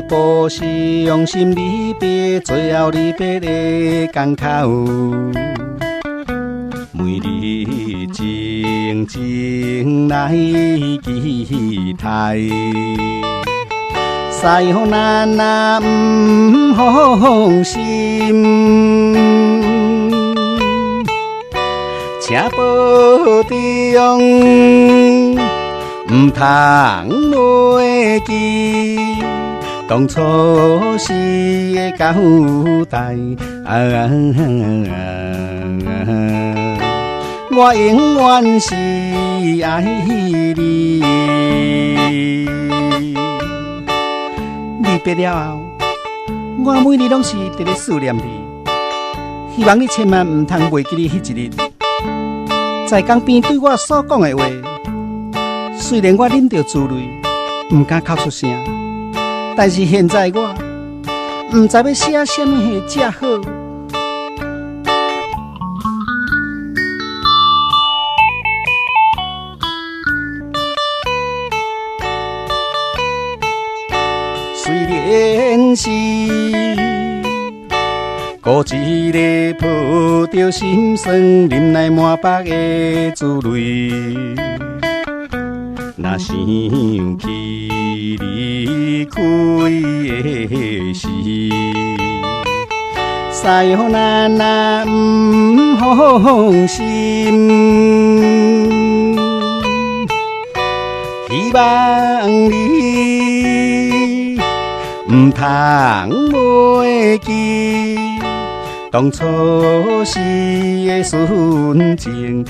不是用心离别，最后离别的港口。每日静静来期待，西风咱啊不放心，请保重，唔通忘记当初时的交代。我永远是爱你。离别了后，我每日拢是伫咧思念你，希望你千万唔通忘记你迄一日在江边对我所讲的话。虽然我忍着珠泪，唔敢哭出声，但是现在我唔知要写什么才好。虽然是孤一个抱着心酸，忍耐满腹的珠泪，若想起离开的时，西风咱啊不放心，希望你唔通忘记当初时的纯情。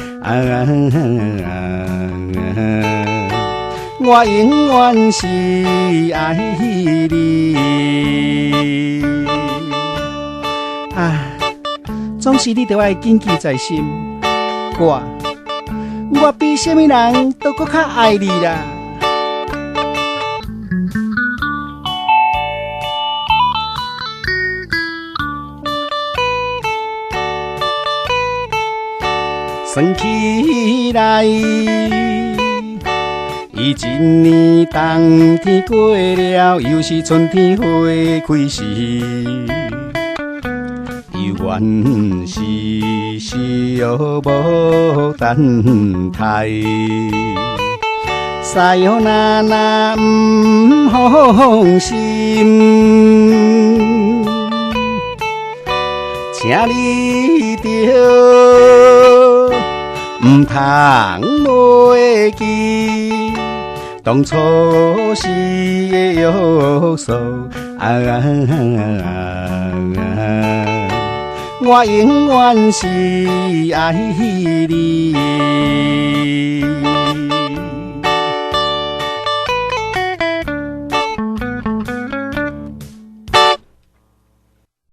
我永远是爱你。总是你对我的谨记在心。我比什么人都更较爱你啦。算起来，已一年冬天过了，又是春天花开时，犹原是寂无等待。西风咱啊不放心，请你着唔通忘记当初时的约束。我永远是爱你。